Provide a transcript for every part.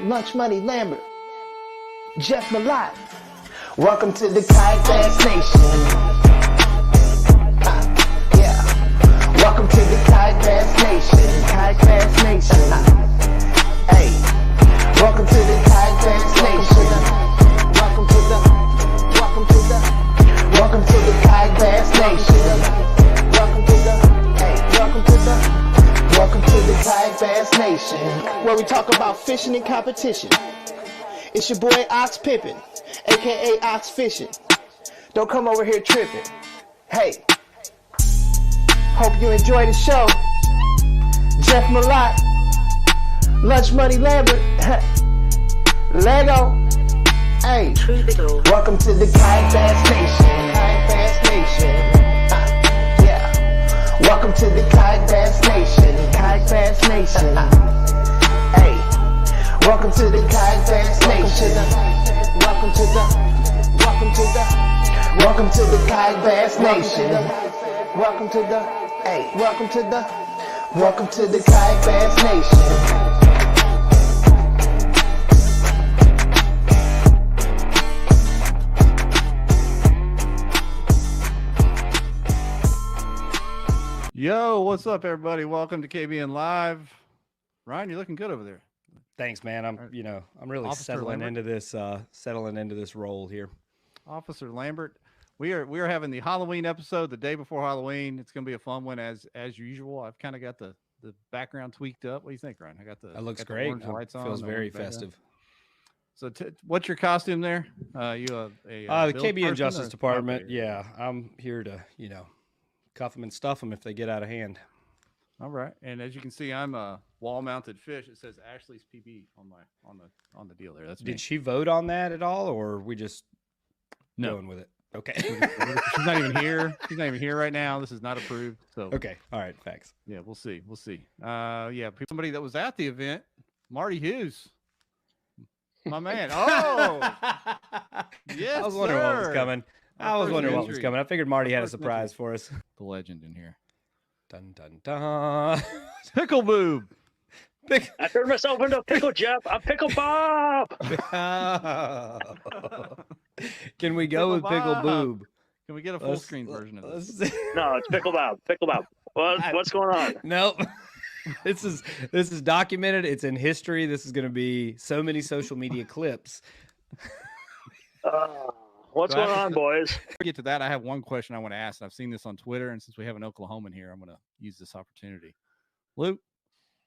Lunch Money Lambert, Jeff Malott. Welcome to the Kayak Bass Nation. Yeah. Welcome to the Kayak Bass Nation. Kayak Bass Nation. Hey. Welcome to the Kayak Bass Nation. Welcome to the Kayak Bass Nation. Welcome to the Kayak Bass Nation, where we talk about fishing and competition. It's your boy Ox Pippin, aka Ox Fishing. Don't come over here tripping. Hey, hope you enjoy the show. Jeff Malott, Lunch Money Lambert, Lego. Hey, welcome to the Kayak Bass Nation. Kayak Bass Nation. Welcome to the Kayak Bass Nation. Kayak Bass Nation. Hey, welcome to the Kayak Bass Nation. Welcome to the Kayak Bass Nation. Welcome to the Kayak Bass Nation. Yo, what's up, everybody? Welcome to KBN Live. Ryan, you're looking good over there. Thanks, man. I'm really Officer settling Lambert. into this role here. Officer Lambert, we are having the Halloween episode the day before Halloween. It's going to be a fun one as usual. I've kind of got the background tweaked up. What do you think, Ryan? I got the That looks got the great. orange lights on. Feels the very orange background. festive. So, what's your costume there? You The build KBN person Justice or Department. operator? Yeah, I'm here to cuff them and stuff them if they get out of hand. All right, and as you can see, I'm a wall-mounted fish. It says Ashley's PB on the deal there. That's me. Did she vote on that at all, or are we just No. going with it? Okay. She's not even here. She's not even here right now. This is not approved. So Okay. All right. Thanks. yeah, we'll see. Somebody that was at the event, Marty Hughes, my man. Oh, yes, I was wondering what was sir. coming. Our first entry. I figured Marty had a first surprise for us. The legend in here, Dun dun dun. Pickle Boob. I turned myself into a pickle, Jeff. I'm Pickle Bob. Can we go with Pickle Bob. Boob? Can we get a full screen version of this? No, it's Pickle Bob. Pickle Bob. What's going on? Nope. This is documented. It's in history. This is going to be so many social media clips. What's So going after on, the- boys? Before we get to that, I have one question I want to ask. I've seen this on Twitter, and since we have an Oklahoman here, I'm going to use this opportunity. Luke,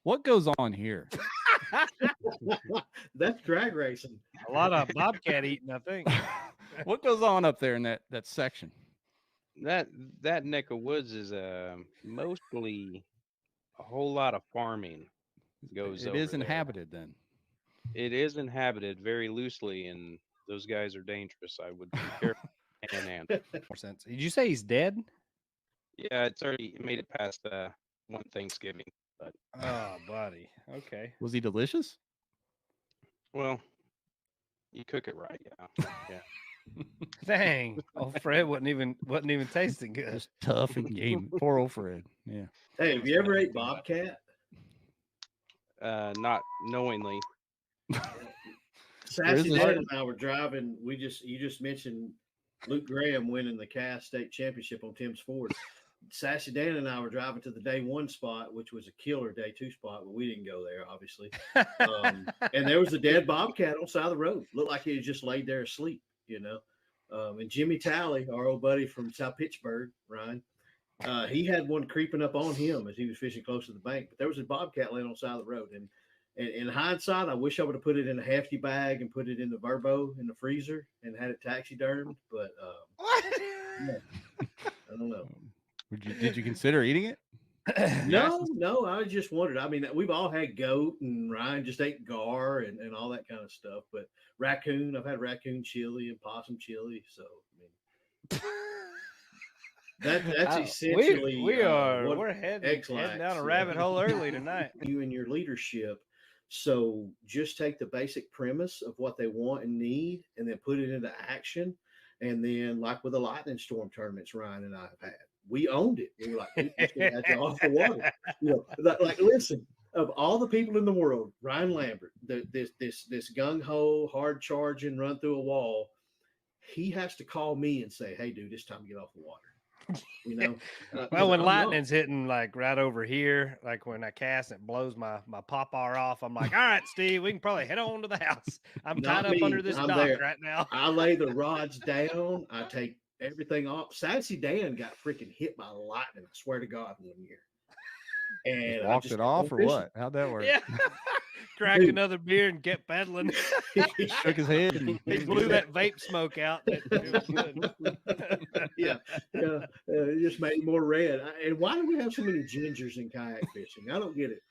what goes on here? That's drag racing. A lot of bobcat eating, I think. What goes on up there in that section? That neck of woods is mostly a whole lot of farming goes It over is there. inhabited then. It is inhabited very loosely, and those guys are dangerous. I would be careful. And More sense. Did you say he's dead? yeah, it's already made it past one Thanksgiving. But Oh, buddy. Okay. Was he delicious? well, you cook it right, yeah. Dang. Oh, Fred wasn't even tasting good. Just tough and game. Poor old Fred. Yeah. Hey, have you ever ate bobcat? Not knowingly. Sassy this- Dad and I were driving. You just mentioned Luke Graham winning the Cass State Championship on Tim's Ford. Sassy Dan and I were driving to the day one spot, which was a killer day two spot, but we didn't go there, obviously. And there was a dead bobcat on the side of the road. Looked like he had just laid there asleep, And Jimmy Talley, our old buddy from South Pittsburgh, Ryan, he had one creeping up on him as he was fishing close to the bank. But there was a bobcat laying on the side of the road. And in hindsight, I wish I would have put it in a hefty bag and put it in the Verbo in the freezer and had it taxidermed. But yeah, I don't know. Did you consider eating it? No, I just wondered. I mean, we've all had goat, and Ryan just ate gar and all that kind of stuff. But raccoon, I've had raccoon chili and possum chili. So, I mean, that's essentially We're heading X-Lax, down a yeah. rabbit hole early tonight. you and your leadership. So just take the basic premise of what they want and need, and then put it into action. And then, like with the lightning storm tournaments, Ryan and I have had, we owned it. We were like, we just had you off the water. Like, listen, of all the people in the world, Ryan Lambert, this gung ho, hard charging, run through a wall, he has to call me and say, "Hey, dude, it's time to get off the water." You know, Well, when I'm lightning's hitting like right over here, like when I cast, it blows my pop bar off. I'm like, all right, Steve, we can probably head on to the house. I'm Not tied up me. under this I'm dock there. right now. I lay the rods down. I take everything off. Sassy Dan got freaking hit by lightning. I swear to God, one year. And Just I walked just it kept off on or fishing. what? How'd that work? Yeah. Cracked Dude. another beer and kept pedaling. Shook his head. And, He blew that vape smoke out. It was good. Yeah, it just made it more red. And why do we have so many gingers in kayak fishing? I don't get it.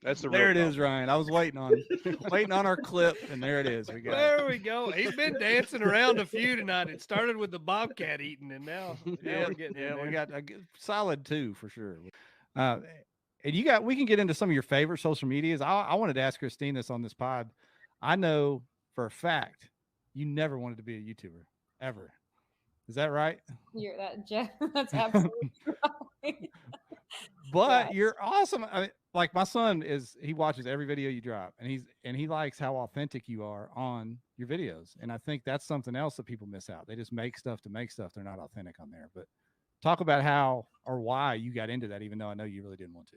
That's the there real it is, Ryan. I was waiting on our clip, and there it is. We got it. There we go. He's been dancing around a few tonight. It started with the bobcat eating, and now we're getting in we there. got a solid 2 for sure. And we can get into some of your favorite social medias. I wanted to ask Christine this on this pod. I know for a fact you never wanted to be a YouTuber ever. Is that right? You're that Jeff. That's absolutely right. But Yes. you're awesome. I mean, like my son he watches every video you drop, and he likes how authentic you are on your videos. And I think that's something else that people miss out. They just make stuff to make stuff. They're not authentic on there. But talk about how or why you got into that, even though I know you really didn't want to.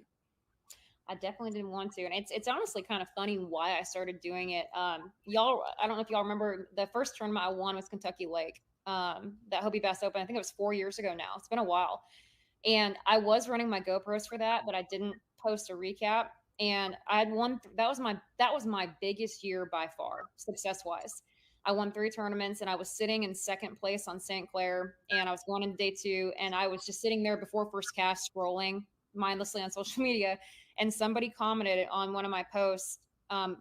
I definitely didn't want to. And it's honestly kind of funny why I started doing it. Y'all, I don't know if y'all remember the first tournament I won was Kentucky Lake. That Hobie Bass Open. I think it was 4 years ago now. It's been a while. And I was running my GoPros for that, but I didn't post a recap. And I had won. That was my biggest year by far, success wise. I won 3 tournaments, and I was sitting in second place on St. Clair, and I was going into day 2, and I was just sitting there before first cast, scrolling mindlessly on social media, and somebody commented on one of my posts,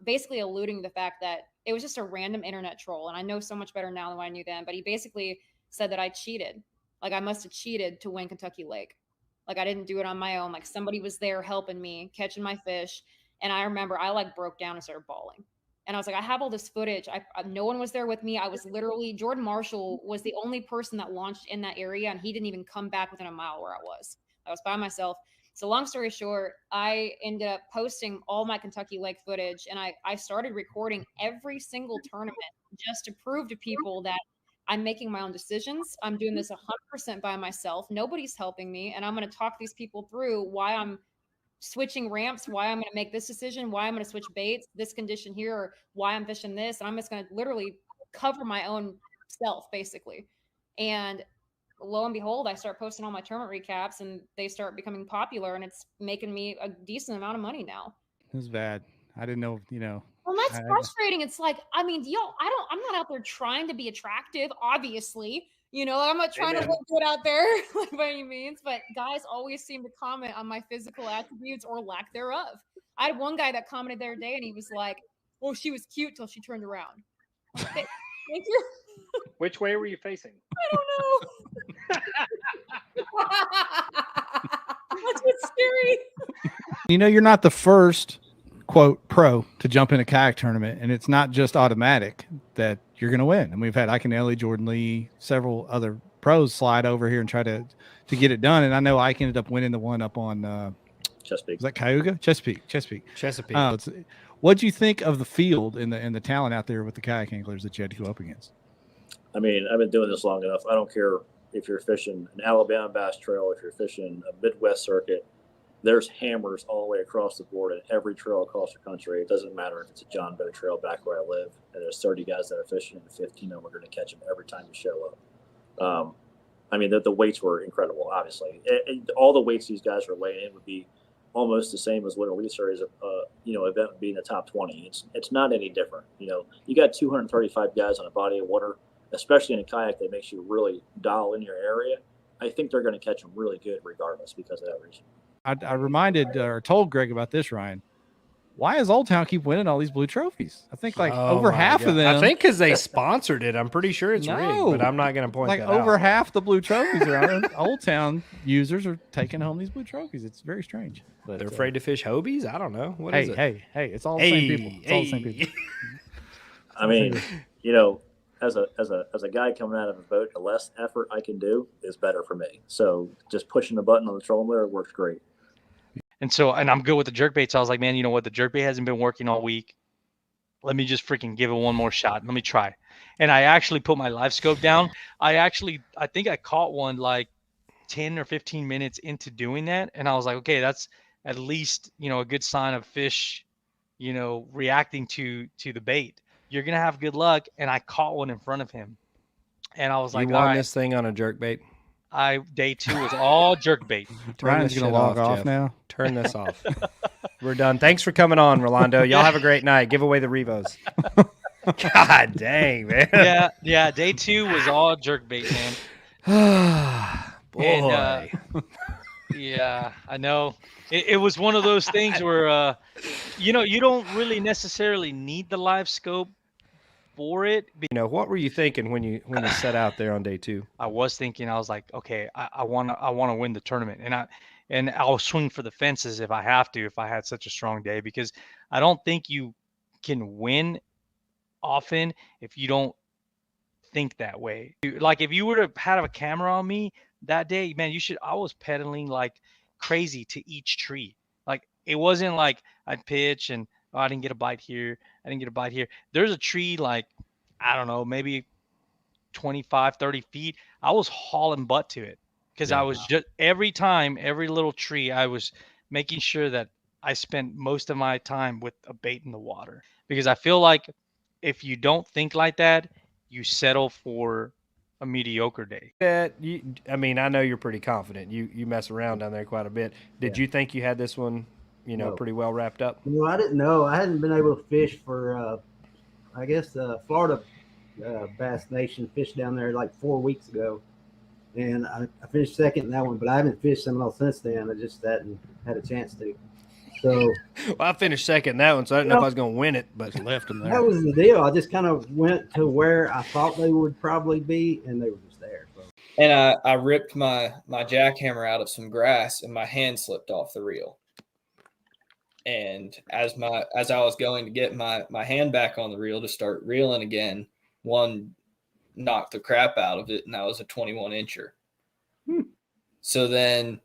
basically alluding to the fact that it was just a random internet troll, and I know so much better now than what I knew then. But he basically said that I cheated. Like I must have cheated to win Kentucky Lake. Like I didn't do it on my own. Like somebody was there helping me, catching my fish. And I remember I like broke down and started bawling. And I was like, I have all this footage. No one was there with me. I was literally, Jordan Marshall was the only person that launched in that area. And he didn't even come back within a mile where I was by myself. So long story short, I ended up posting all my Kentucky Lake footage. And I started recording every single tournament just to prove to people that I'm making my own decisions. I'm doing this 100% by myself. Nobody's helping me. And I'm going to talk these people through why I'm switching ramps, why I'm going to make this decision, why I'm going to switch baits, this condition here, or why I'm fishing this. And I'm just going to literally cover my own self, basically. And lo and behold, I start posting all my tournament recaps, and they start becoming popular, and it's making me a decent amount of money now. It was bad. I didn't know, Well, that's frustrating. It's like, I mean, I'm not out there trying to be attractive, obviously. I'm not trying to look good out there by any means, but guys always seem to comment on my physical attributes or lack thereof. I had one guy that commented the other day, and he was like, "Oh, she was cute till she turned around." Thank you. Which way were you facing? I don't know. That's what's scary. You're not the first quote pro to jump in a kayak tournament, and it's not just automatic that you're going to win. And we've had Iconelli, Jordan Lee, several other pros slide over here and try to get it done. And I know Ike ended up winning the one up on Chesapeake. Was that Cayuga? Chesapeake. What do you think of the field and the talent out there with the kayak anglers that you had to go up against? I mean, I've been doing this long enough. I don't care if you're fishing an Alabama Bass Trail, if you're fishing a Midwest circuit. There's hammers all the way across the board at every trail across the country. It doesn't matter if it's a John Bow trail back where I live, and there's 30 guys that are fishing, and 15 of them are going to catch them every time you show up. I mean, the weights were incredible, obviously. All the weights these guys are weighing in would be almost the same as what a Elite Series event would be in the top 20. It's not any different. You got 235 guys on a body of water, especially in a kayak that makes you really dial in your area. I think they're going to catch them really good regardless because of that reason. I reminded or told Greg about this, Ryan. Why does Old Town keep winning all these blue trophies? I think over half of them. I think because they sponsored it. I'm pretty sure it's rigged, but I'm not going to point that out. Over half the blue trophies around Old Town users are taking home these blue trophies. It's very strange. But they're afraid to fish Hobies? I don't know. What is it? Hey, it's all the same people. It's all the same people. I mean, as a guy coming out of a boat, the less effort I can do is better for me. So just pushing the button on the trolling motor works great. And I'm good with the jerkbait. So I was like, man, you know what? The jerkbait hasn't been working all week. let me just freaking give it one more shot. Let me try. And I actually put my live scope down. I think I caught one like 10 or 15 minutes into doing that. And I was like, okay, that's at least, a good sign of fish, reacting to the bait. You're going to have good luck. And I caught one in front of him. And I was like, You all won right, this thing on a jerk bait. day 2 was all jerk bait. Ryan's going to log off Jeff. now. Turn this off. We're done. Thanks for coming on, Rolando. Y'all have a great night. Give away the Revos. God dang, man. Yeah. Day 2 was all jerk bait, man. Boy. And, yeah, I know. It was one of those things where, you don't really necessarily need the live scope for it. What were you thinking when you set out there on day 2? I was thinking, I was like, okay, I want to win the tournament, and I'll swing for the fences if I have to, if I had such a strong day, because I don't think you can win often if you don't think that way. Like if you were to have a camera on me that day, man, I was pedaling like crazy to each tree. Like it wasn't like I'd pitch and I didn't get a bite here. I didn't get a bite here. There's a tree like, I don't know, maybe 25, 30 feet. I was hauling butt to it because I was just every little tree, I was making sure that I spent most of my time with a bait in the water, because I feel like if you don't think like that, you settle for a mediocre day. I know you're pretty confident. You mess around down there quite a bit. Did you think you had this one, pretty well wrapped up? No, I didn't know. I hadn't been able to fish for, I guess, Florida Bass Nation fished down there like 4 weeks ago. And I finished second in that one, but I haven't fished Seminole since then. I just hadn't had a chance to. So, well, I finished second in that one, so I didn't know if I was going to win it, but left them there. That was the deal. I just kind of went to where I thought they would probably be, and they were just there. So. And I ripped my jackhammer out of some grass, and my hand slipped off the reel. And as I was going to get my hand back on the reel to start reeling again, one knocked the crap out of it, and that was a 21-incher. So then,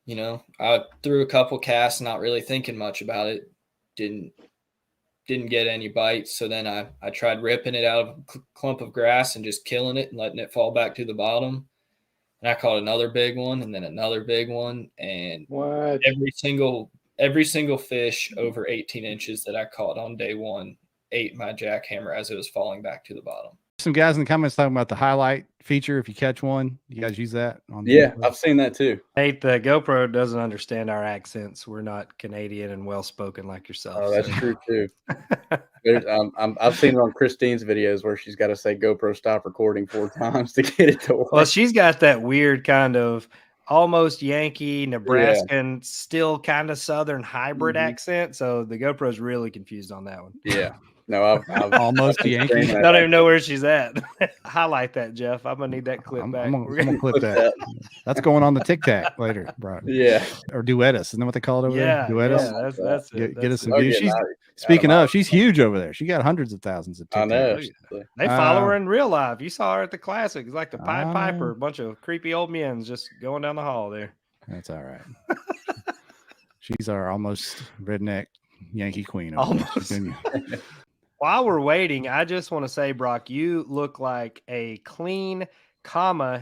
I threw a couple casts, not really thinking much about it. Didn't get any bites. So then I tried ripping it out of a clump of grass and just killing it and letting it fall back to the bottom. And I caught another big one and then another big one. And every single fish over 18 inches that I caught on day 1 ate my jackhammer as it was falling back to the bottom. Some guys in the comments talking about the highlight feature. If you catch one, you guys use that on the GoPro? I've seen that too. Nate, the GoPro doesn't understand our accents. We're not Canadian and well-spoken like yourself. Oh, that's true too. I've seen it on Christine's videos where she's got to say GoPro stop recording 4 times to get it to work. Well, she's got that weird kind of almost Yankee, Nebraskan, still kind of Southern hybrid accent. So the GoPro's really confused on that one. Yeah. No, I've almost a Yankee. Don't even know where she's at. Highlight that, Jeff. I'm gonna need that clip back. I'm gonna clip that. That's going on the Tic Tac later, bro. Yeah. Or Duettus. Isn't that what they call it over there? Duettus. Yeah, that's it. Get us some views. Speaking of, she's huge over there. She got hundreds of thousands of TikTok. I know. They follow her in real life. You saw her at the Classic. It's like the Pied Piper, a bunch of creepy old men just going down the hall there. That's all right. She's our almost redneck Yankee queen. Almost. While we're waiting, I just want to say, Brock, you look like a clean,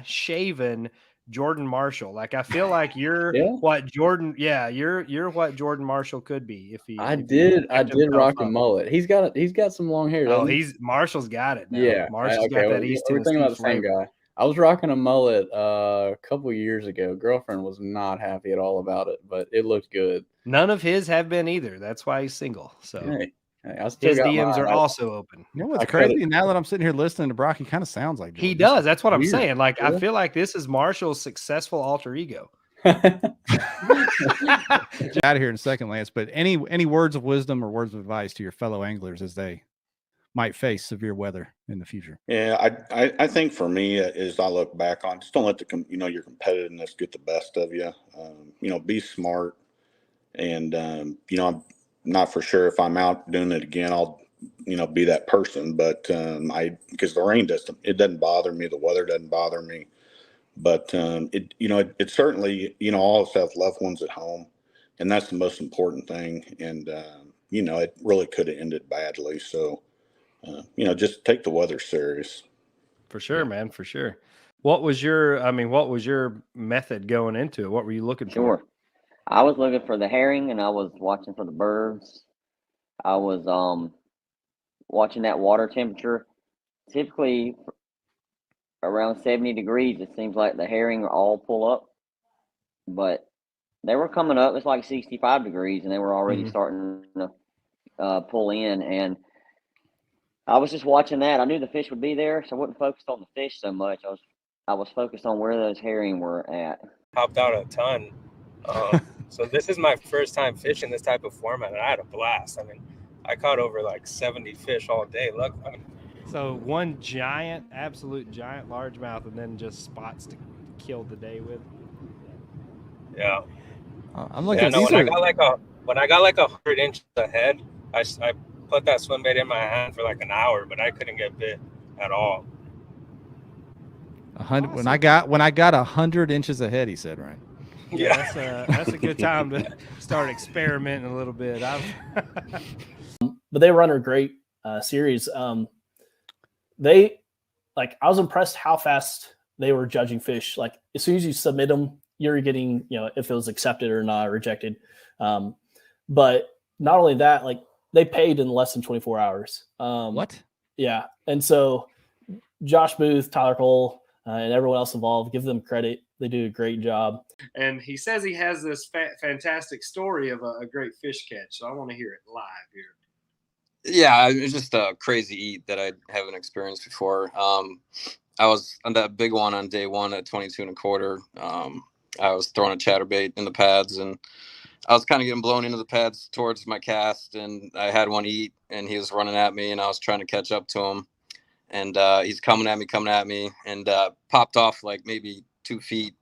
shaven Jordan Marshall. Like I feel like you're what Jordan. Yeah, you're what Jordan Marshall could be if he. I did rock a mullet. He's got some long hair. Oh, Marshall's got it. Now. Yeah, Marshall's got that East Tennessee. We're thinking about the same guy. I was rocking a mullet a couple of years ago. Girlfriend was not happy at all about it, but it looked good. None of his have been either. That's why he's single. So. Hey. His DMs are also open. You know what's crazy? Now that I'm sitting here listening to Brock, he kind of sounds like Jordan. He does. That's what I'm saying. Like, I feel like this is Marshall's successful alter ego. Out of here in a second, Lance. But any words of wisdom or words of advice to your fellow anglers as they might face severe weather in the future? Yeah, I think for me, as I look back on, just don't let your competitiveness get the best of you. Be smart, and I'm not for sure if I'm out doing it again, I'll, be that person. But because the rain doesn't bother me. The weather doesn't bother me. But it certainly, all of us have loved ones at home, and that's the most important thing. And it really could have ended badly. So, just take the weather serious. For sure, man, for sure. What was your method going into it? What were you looking for? Sure. I was looking for the herring, and I was watching for the birds. I was watching that water temperature. Typically around 70 degrees, it seems like the herring all pull up. But they were coming up. It's like 65 degrees, and they were already starting to pull in. And I was just watching that. I knew the fish would be there, so I wasn't focused on the fish so much. I was focused on where those herring were at. Hopped out a ton. So this is my first time fishing this type of format, and I had a blast. I mean, I caught over like 70 fish all day. Look, so one absolute giant largemouth, and then just spots to kill the day with. Yeah. I'm looking at when I got like 100 inches ahead, I put that swim bait in my hand for like an hour, but I couldn't get bit at all. 100 when I got 100 inches ahead, he said, right? Yeah, that's a good time to start experimenting a little bit. But they run a great series. I was impressed how fast they were judging fish. Like as soon as you submit them, you're getting, if it was accepted or not, rejected. But not only that, like they paid in less than 24 hours. What? Yeah. And so Josh Booth, Tyler Cole, and everyone else involved, give them credit. They do a great job. And he says he has this fantastic story of a great fish catch. So I want to hear it live here. Yeah, it's just a crazy eat that I haven't experienced before. I was on that big one on day one at 22 1/4. I was throwing a chatterbait in the pads, and I was kind of getting blown into the pads towards my cast, and I had one eat, and he was running at me, and I was trying to catch up to him. And he's coming at me, and popped off like maybe 2 feet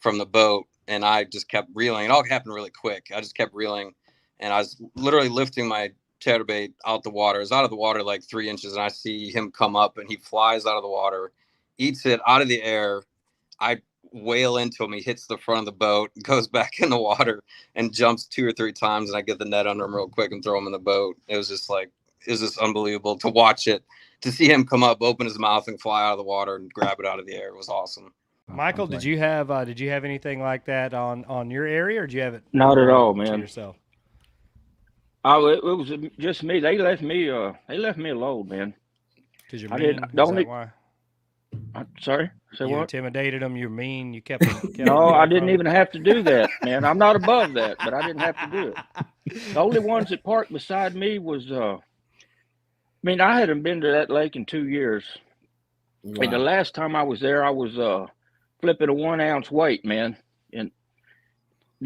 from the boat, and I just kept reeling. It all happened really quick. I just kept reeling, and I was literally lifting my chatterbait out the water. It was out of the water like 3 inches, and I see him come up, and he flies out of the water, eats it out of the air. I wail into him. He hits the front of the boat, goes back in the water, and jumps 2 or 3 times, and I get the net under him real quick and throw him in the boat. It was just unbelievable to watch it. To see him come up, open his mouth, and fly out of the water and grab it out of the air was awesome. Michael, did you have anything like that on your area, or did you have it? Not at all, man. Yourself. It was just me. They left me alone, man. Because you're mean. Is that why? Sorry. Say you what? Intimidated them. You're mean. You kept No, I didn't even have to do that, man. I'm not above that, but I didn't have to do it. The only ones that parked beside me was. I hadn't been to that lake in 2 years. Wow. And the last time I was there, I was flipping a 1 ounce weight, man, and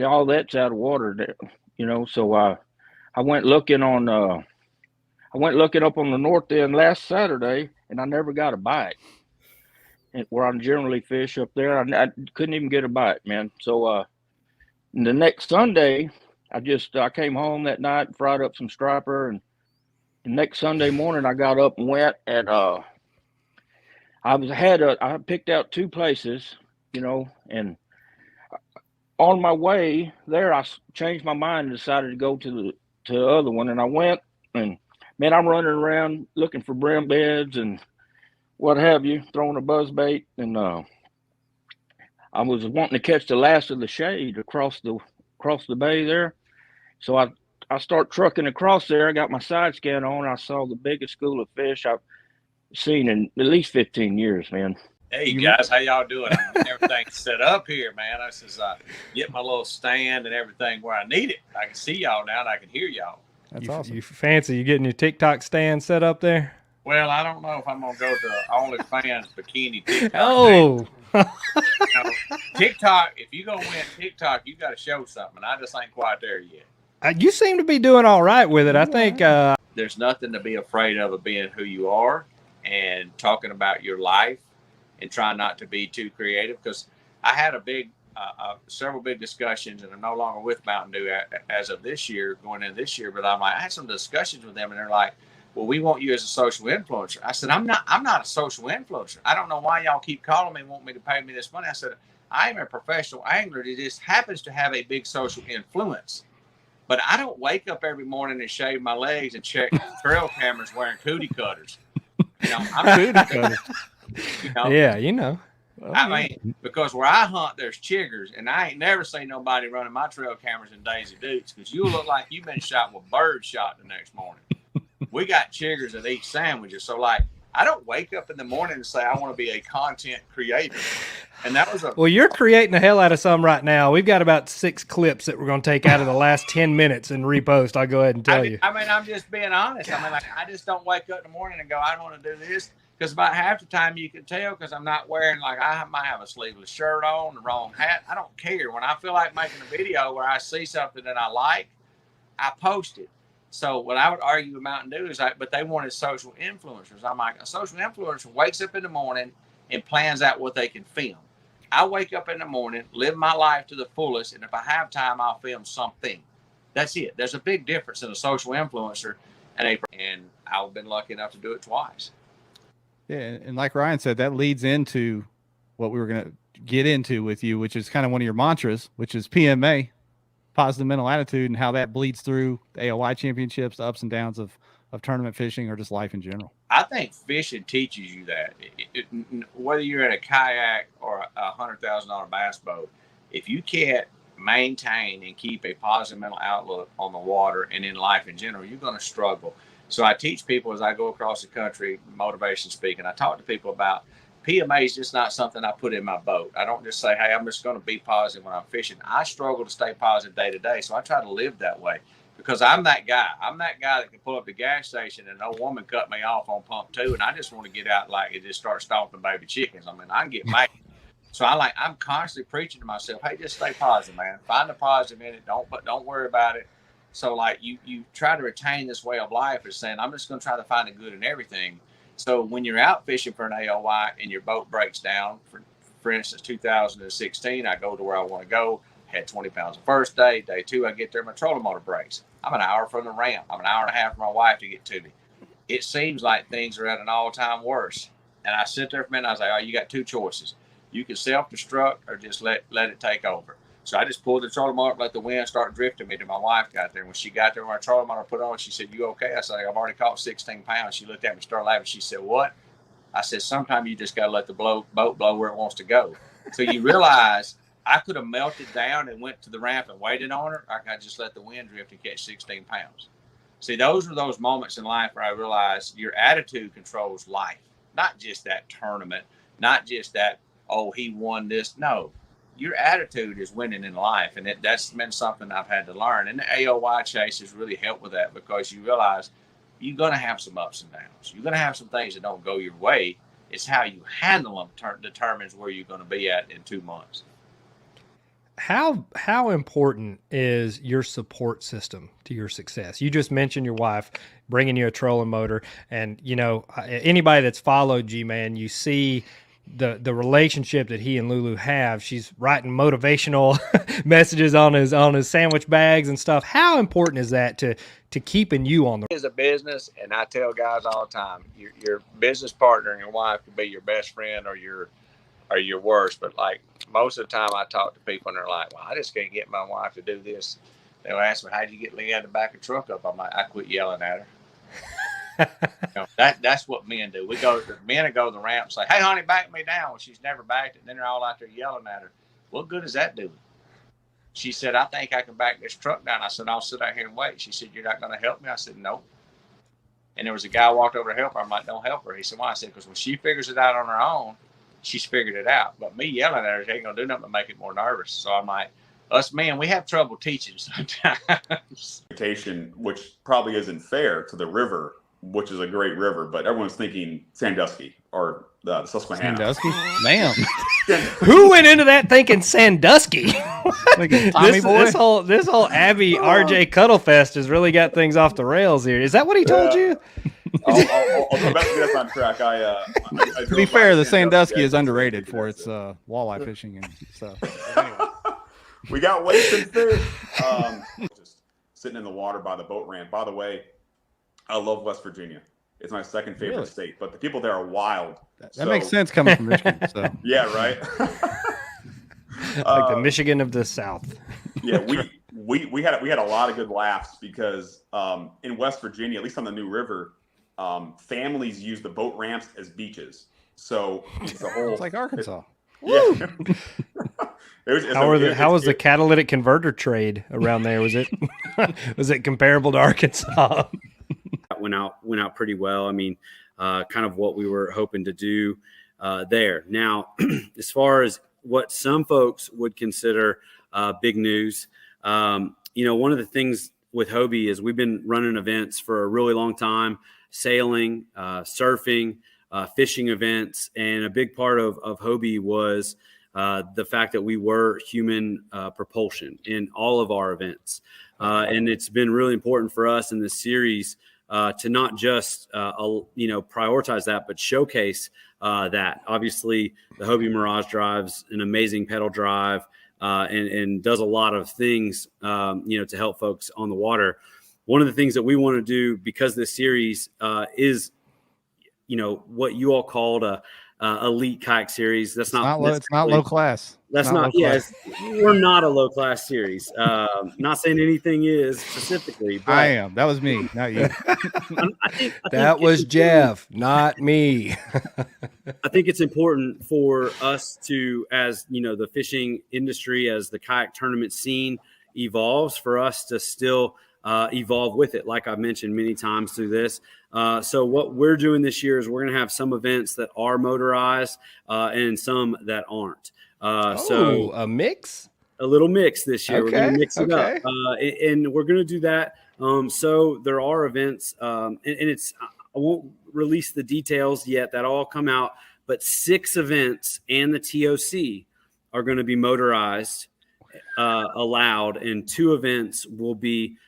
all that's out of water there, So I went looking up on the north end last Saturday, and I never got a bite. And where I generally fish up there, I couldn't even get a bite, man. So the next Sunday, I came home that night and fried up some striper, and the next Sunday morning I got up and went, and I picked out 2 places, and on my way there I changed my mind and decided to go to the other one, and I went, and man, I'm running around looking for brim beds and what have you, throwing a buzz bait, and I was wanting to catch the last of the shade across the bay there, so I start trucking across there. I got my side scan on. I saw the biggest school of fish I've seen in at least 15 years, man. Hey guys, how y'all doing? Everything's set up here, man. I says get my little stand and everything where I need it. I can see y'all now, and I can hear y'all. That's awesome. You fancy? You getting your TikTok stand set up there? Well, I don't know if I'm gonna go to OnlyFans bikini TikTok. Oh, TikTok. If you gonna win TikTok, you got to show something. I just ain't quite there yet. You seem to be doing all right with it. I think there's nothing to be afraid of being who you are and talking about your life and trying not to be too creative. Because I had several big discussions, and I'm no longer with Mountain Dew as of this year, going into this year. But I had some discussions with them, and they're like, "Well, we want you as a social influencer." I said, "I'm not a social influencer. I don't know why y'all keep calling me and want me to pay me this money." I said, "I am a professional angler that just happens to have a big social influence." But I don't wake up every morning and shave my legs and check trail cameras wearing cootie cutters. You know, I'm Cootie cutters. You know? Yeah, you know. I mean, because where I hunt, there's chiggers, and I ain't never seen nobody running my trail cameras in Daisy Dukes, because you look like you've been shot with bird shot the next morning. We got chiggers that eat sandwiches, so like I don't wake up in the morning and say I want to be a content creator. And that was Well, you're creating the hell out of some right now. We've got about 6 clips that we're going to take out of the last 10 minutes and repost. I'll go ahead and tell you. I mean, I'm just being honest. I mean, like, I just don't wake up in the morning and go, I don't want to do this. Because about half the time you can tell because I'm not wearing, like, I might have a sleeveless shirt on, the wrong hat. I don't care. When I feel like making a video where I see something that I like, I post it. So what I would argue with Mountain Dew is like, but they wanted social influencers. I'm like, a social influencer wakes up in the morning and plans out what they can film. I wake up in the morning, live my life to the fullest, and if I have time, I'll film something. That's it. There's a big difference in a social influencer and I've been lucky enough to do it twice. Yeah, and like Ryan said, that leads into what we were going to get into with you, which is kind of one of your mantras, which is PMA, positive mental attitude, and how that bleeds through the AOY championships, the ups and downs of tournament fishing or just life in general. I think fishing teaches you that. Whether you're in a kayak or a $100,000 bass boat, if you can't maintain and keep a positive mental outlook on the water and in life in general, you're going to struggle. So I teach people as I go across the country, motivation speaking. I talk to people about PMA is just not something I put in my boat. I don't just say, hey, I'm just going to be positive when I'm fishing. I struggle to stay positive day to day. So I try to live that way because I'm that guy. I'm that guy that can pull up the gas station and no woman cut me off on pump 2. And I just want to get out like it just start stomping baby chickens. I mean, I can get mad. So I'm constantly preaching to myself, hey, just stay positive, man. Find the positive in it. Don't worry about it. So like you try to retain this way of life as saying, I'm just going to try to find the good in everything. So when you're out fishing for an AOY and your boat breaks down, for instance, 2016, I go to where I want to go, had 20 pounds the first day. Day 2, I get there, my trolling motor breaks. I'm an hour from the ramp. I'm an hour and a half from my wife to get to me. It seems like things are at an all-time worst. And I sit there for a minute, I was like, oh, you got 2 choices. You can self-destruct or just let it take over. So I just pulled the trolling motor up, let the wind start drifting me till my wife got there. When she got there, when our trolling motor put on, she said, you okay? I said, I've already caught 16 pounds. She looked at me, started laughing. She said, what? I said, sometimes you just got to let the boat blow where it wants to go. So you realize I could have melted down and went to the ramp and waited on her. I could just let the wind drift and catch 16 pounds. See, those are those moments in life where I realized your attitude controls life, not just that tournament, not just that, oh, he won this. No. Your attitude is winning in life, and that's been something I've had to learn. And the AOY chase has really helped with that because you realize you're going to have some ups and downs. You're going to have some things that don't go your way. It's how you handle them determines where you're going to be at in 2 months. How important is your support system to your success? You just mentioned your wife bringing you a trolling motor, and you know anybody that's followed G-Man, you see the relationship that he and Lulu have. She's writing motivational messages on his sandwich bags and stuff. How important is that to keeping you on the It is a business, and I tell guys all the time, your business partner and your wife could be your best friend or your worst. But like most of the time I talk to people and they're like, well, I just can't get my wife to do this. They'll ask me, how'd you get Leanne to back a truck up? I'm like, I quit yelling at her. You know, that's what men do. Men go to the ramp and say, hey, honey, back me down. Well, she's never backed it. And then they're all out there yelling at her. What good is that doing? She said, I think I can back this truck down. I said, I'll sit out here and wait. She said, you're not going to help me? I said, no. And there was a guy walked over to help her. I'm like, don't help her. He said, why? I said, because when she figures it out on her own, she's figured it out. But me yelling at her ain't going to do nothing but make it more nervous. So I'm like, us men, we have trouble teaching sometimes. Which probably isn't fair to the river, which is a great river, but everyone's thinking Sandusky or the Susquehanna. Sandusky? Man. Who went into that thinking Sandusky? Tommy boy? This whole Abby RJ Cuddlefest has really got things off the rails here. Is that what he told you? I'll come back to this on track. To be fair, the Sandusky is underrated for its walleye fishing and stuff. Anyway. We got weights and fish. Just sitting in the water by the boat ramp. By the way, I love West Virginia. It's my second favorite state, but the people there are wild. That makes sense coming from Michigan. So yeah, right. Like the Michigan of the South. Yeah, we had a lot of good laughs because in West Virginia, at least on the New River, families use the boat ramps as beaches. So it's a whole. It's like Arkansas. Yeah. How was the catalytic converter trade around there? Was it comparable to Arkansas? Went out pretty well. I mean, kind of what we were hoping to do there. Now, as far as what some folks would consider big news, one of the things with Hobie is we've been running events for a really long time, sailing, surfing, fishing events, and a big part of Hobie was the fact that we were human propulsion in all of our events. And it's been really important for us in this series to not just, prioritize that, but showcase that. Obviously, the Hobie Mirage drives an amazing pedal drive and does a lot of things, to help folks on the water. One of the things that we want to do, because this series is, what you all called a elite kayak series. It's not low class. That's not yes. We're not a low class series. Not saying anything is specifically. But I am. That was me, not you. I think that was Jeff, not me. I think it's important for us to, as the fishing industry, as the kayak tournament scene evolves, for us to still evolve with it, like I've mentioned many times through this. So what we're doing this year is we're going to have some events that are motorized and some that aren't. So a mix, a little mix this year. Okay, we're going to mix it up, and we're going to do that. So there are events, and it's I won't release the details yet. That'll all come out. But 6 events and the TOC are going to be motorized, allowed, and 2 events will be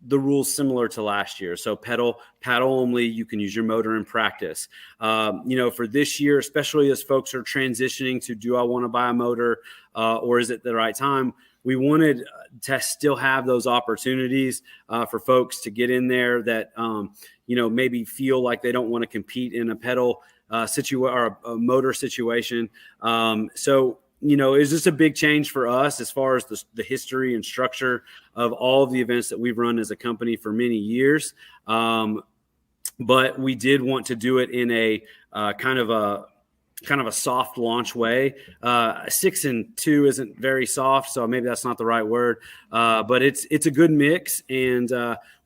the rules similar to last year. So paddle only, you can use your motor in practice. For this year, especially as folks are transitioning to, do I want to buy a motor or is it the right time? We wanted to still have those opportunities for folks to get in there that, maybe feel like they don't want to compete in a pedal or a motor situation. It's just a big change for us as far as the history and structure of all of the events that we've run as a company for many years. But we did want to do it in a kind of a soft launch way. 6 and 2 isn't very soft, so maybe that's not the right word. But it's a good mix, and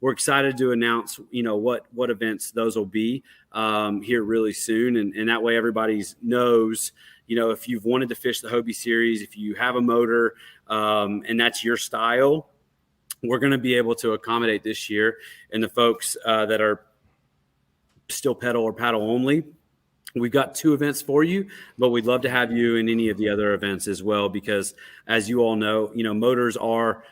we're excited to announce, what events those will be here really soon, and that way everybody knows. If you've wanted to fish the Hobie series, if you have a motor and that's your style, we're going to be able to accommodate this year. And the folks that are still pedal or paddle only, we've got 2 events for you, but we'd love to have you in any of the other events as well, because as you all know, motors are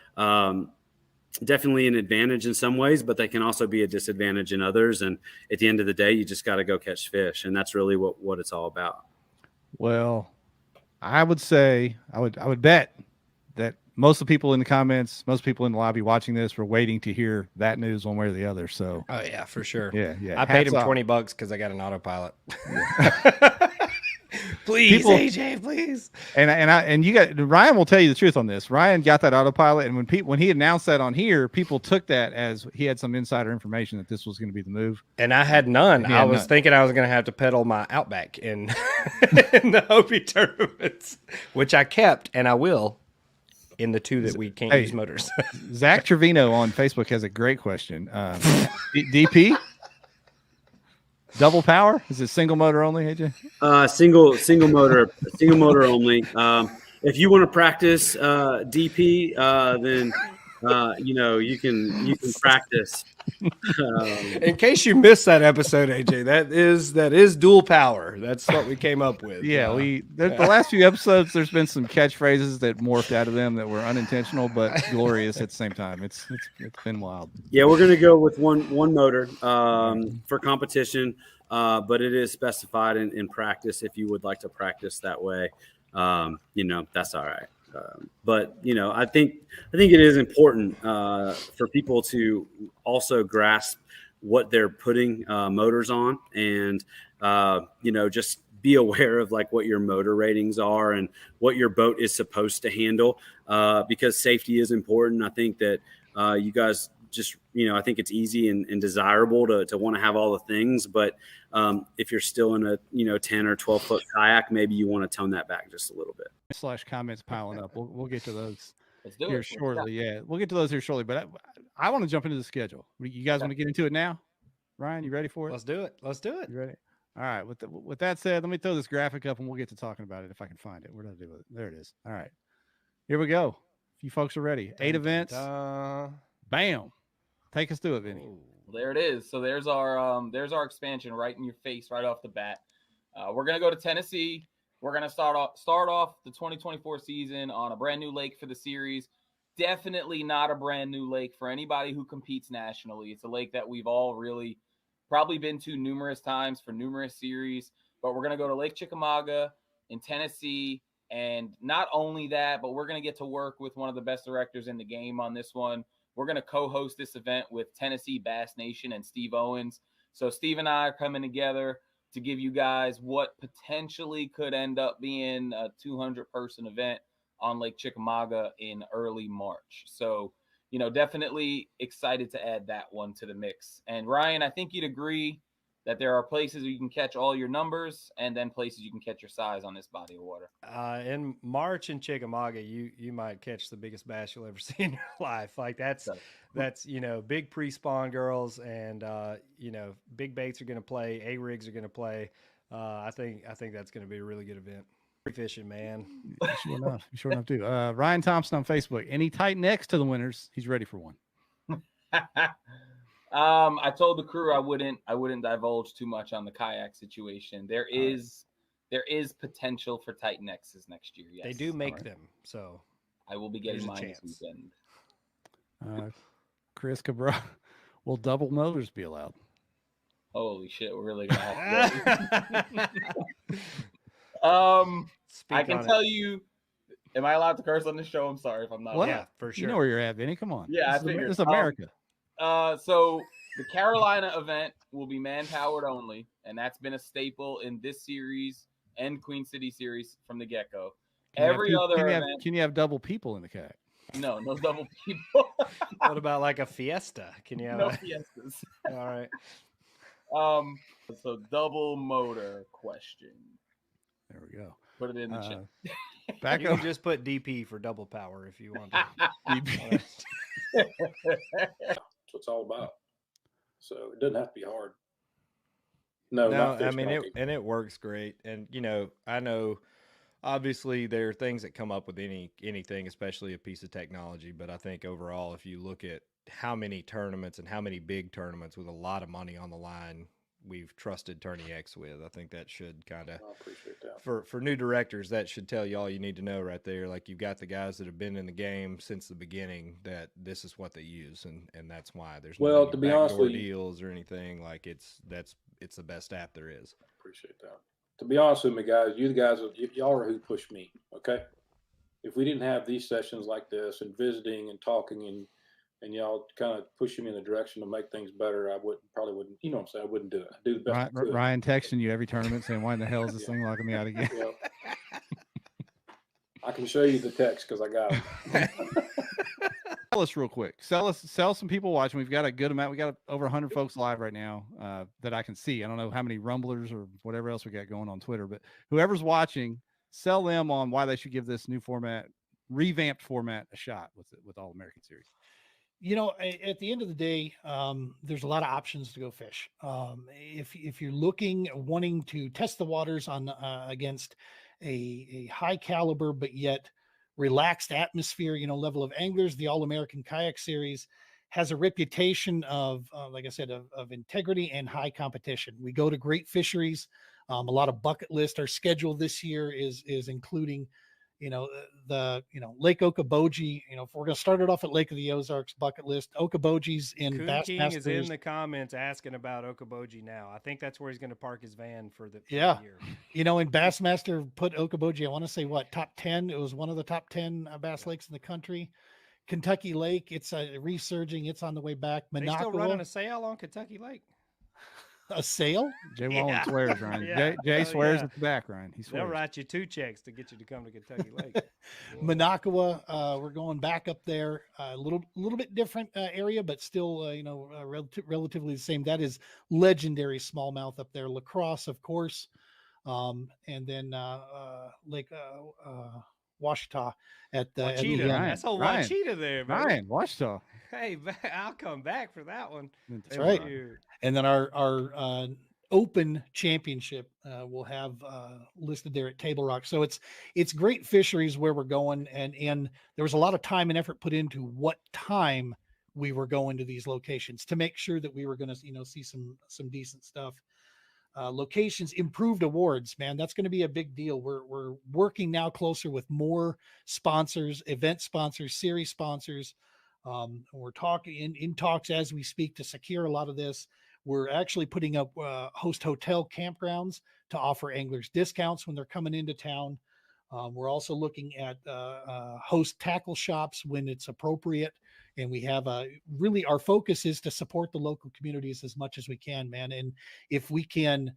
definitely an advantage in some ways, but they can also be a disadvantage in others. And at the end of the day, you just got to go catch fish. And that's really what it's all about. Well, I would say, I would bet that most of the people in the comments, most people in the lobby watching this were waiting to hear that news one way or the other. So, oh yeah, for sure. Yeah. I paid him $20 because I got an autopilot. Yeah. Please, AJ, please. And you got Ryan will tell you the truth on this. Ryan got that autopilot, and when he announced that on here, people took that as he had some insider information that this was going to be the move. And I had none. I was thinking I was going to have to pedal my Outback in the Hobie tournaments, which I kept, and I will in the 2 that we can't use motors. Zach Trevino on Facebook has a great question. DP. Double power? Is it single motor only, AJ? Single motor only. If you want to practice DP, then you can practice. In case you missed that episode, AJ, that is dual power. That's what we came up with. Yeah, the last few episodes, there's been some catchphrases that morphed out of them that were unintentional but glorious at the same time. It's been wild. Yeah, we're gonna go with one motor for competition, but it is specified in practice. If you would like to practice that way, that's all right. But I think it is important for people to also grasp what they're putting motors on, and just be aware of like what your motor ratings are and what your boat is supposed to handle, because safety is important. I think that you guys just, I think it's easy and desirable to want to have all the things, but if you're still in a 10 or 12 foot kayak, maybe you want to tone that back just a little bit. Comments piling up. We'll get to those here shortly. Yeah, we'll get to those here shortly. But I want to jump into the schedule. You guys want to get into it now? Ryan, you ready for it? Let's do it. You ready? All right. With that said, let me throw this graphic up and we'll get to talking about it if I can find it. Where did I do it? There it is. All right. Here we go. If you folks are ready. 8 events. Bam. Take us through it, Vinny. Well, there it is. So there's our expansion right in your face right off the bat. We're gonna go to Tennessee. We're gonna start off the 2024 season on a brand new lake for the series. Definitely not a brand new lake for anybody who competes nationally. It's a lake that we've all really probably been to numerous times for numerous series. But we're gonna go to Lake Chickamauga in Tennessee. And not only that, but we're going to get to work with one of the best directors in the game on this one. We're going to co-host this event with Tennessee Bass Nation and Steve Owens. So Steve and I are coming together to give you guys what potentially could end up being a 200-person event on Lake Chickamauga in early March. So, definitely excited to add that one to the mix. And Ryan, I think you'd agree that there are places you can catch all your numbers and then places you can catch your size on this body of water. In March in Chickamauga, you might catch the biggest bass you'll ever see in your life. Like that's big pre-spawn girls and big baits are going to play, A-rigs are going to play. I think that's going to be a really good event. Fishing, man. Sure enough too. Ryan Thompson on Facebook. Any tight necks to the winners? He's ready for one. I told the crew I wouldn't divulge too much on the kayak situation. There is potential for tight nexes next year. Yes, they do make them, so I will be getting mine this weekend. Chris Cabral, will double motors be allowed? Holy shit, we're really gonna have to. I can tell you. Am I allowed to curse on this show? I'm sorry if I'm not. What? Yeah, for sure. You know where you're at, Vinny. Come on. Yeah, I figured. It's America. So the Carolina event will be man-powered only, and that's been a staple in this series and Queen City series from the get-go. Every other event. Can you have double people in the kayak? No double people. What about like a fiesta? Can you have no fiestas? All right. So double motor question. There we go. Put it in the chat. You can just put DP for double power if you want to. DP. That's what it's all about. So it doesn't have to be hard. No, I mean it works great. And I know obviously there are things that come up with anything, especially a piece of technology. But I think overall, if you look at how many tournaments and how many big tournaments with a lot of money on the line we've trusted Tourney X with, I think that should kind of, for new directors, that should tell you all you need to know right there. Like you've got the guys that have been in the game since the beginning, that this is what they use, and that's why there's no to be honest with you, deals or anything. Like it's the best app there is. Appreciate that. To be honest with me, guys, y'all are who pushed me. Okay, if we didn't have these sessions like this and visiting and talking and y'all kind of pushing me in the direction to make things better, I probably wouldn't, you know what I'm saying? I wouldn't do it. I'd do the best I could. Ryan texting you every tournament saying, why in the hell is this thing locking me out again? Yep. I can show you the text because I got it. Sell us real quick. Sell some people watching. We've got a good amount. We got over 100 folks live right now that I can see. I don't know how many rumblers or whatever else we got going on Twitter, but whoever's watching, sell them on why they should give this new format, revamped format, a shot with All American Series. At the end of the day, there's a lot of options to go fish. If you're wanting to test the waters on against a high caliber but yet relaxed atmosphere, level of anglers, the All American Kayak Series has a reputation of, like I said, of integrity and high competition. We go to great fisheries, a lot of bucket list. Our schedule this year is including Lake Okoboji. If we're going to start it off at Lake of the Ozarks bucket list, Okoboji's in Coon King Bassmaster is in the comments asking about Okoboji now. I think that's where he's going to park his van for the year. In Bassmaster put Okoboji, I want to say top 10. It was one of the top 10 bass lakes in the country. Kentucky Lake, it's resurging. It's on the way back. They still running a sale on Kentucky Lake? A sale? Jay Wallen swears, Ryan. Jay swears at the back, Ryan. He They'll swears. write you 2 checks to get you to come to Kentucky Lake. Minocqua, we're going back up there. A little bit different area, but still, relatively the same. That is legendary smallmouth up there. La Crosse, of course, and then Lake Washita at Wachita. That's old Wachita there, man. Ryan, Washita. Hey, I'll come back for that one. That's right. And then our Open Championship we'll have listed there at Table Rock. So it's great fisheries where we're going, and there was a lot of time and effort put into what time we were going to these locations to make sure that we were going to see some decent stuff. Locations, improved awards, man, that's going to be a big deal. We're working now closer with more sponsors, event sponsors, series sponsors. We're talking in talks as we speak to secure a lot of this. We're actually putting up host hotel campgrounds to offer anglers discounts when they're coming into town. We're also looking at host tackle shops when it's appropriate. And we have really our focus is to support the local communities as much as we can, man. And if we can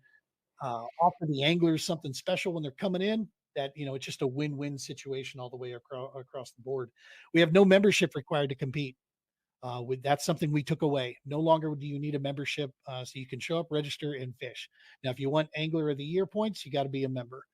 offer the anglers something special when they're coming in, that, it's just a win-win situation all the way across the board. We have no membership required to compete. That's something we took away. No longer do you need a membership, so you can show up, register, and fish. Now, if you want Angler of the Year points, you got to be a member.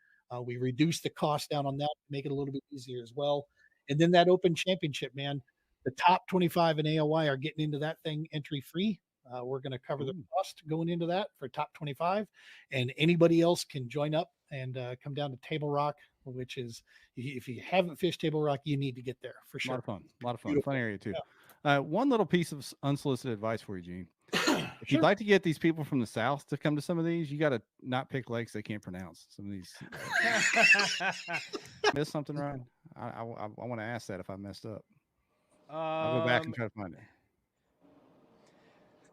We reduced the cost down on that to make it a little bit easier as well. And then that Open Championship, man, the top 25 in AOY are getting into that thing entry free. We're going to cover the cost going into that for top 25, and anybody else can join up and come down to Table Rock, which is, if you haven't fished Table Rock, you need to get there for sure. A lot of fun. Fun area too. Yeah. One little piece of unsolicited advice for you, Gene. If you'd like to get these people from the South to come to some of these, you got to not pick lakes they can't pronounce. Some of these. Missed something, Ryan? I want to ask that if I messed up. I'll go back and try to find it.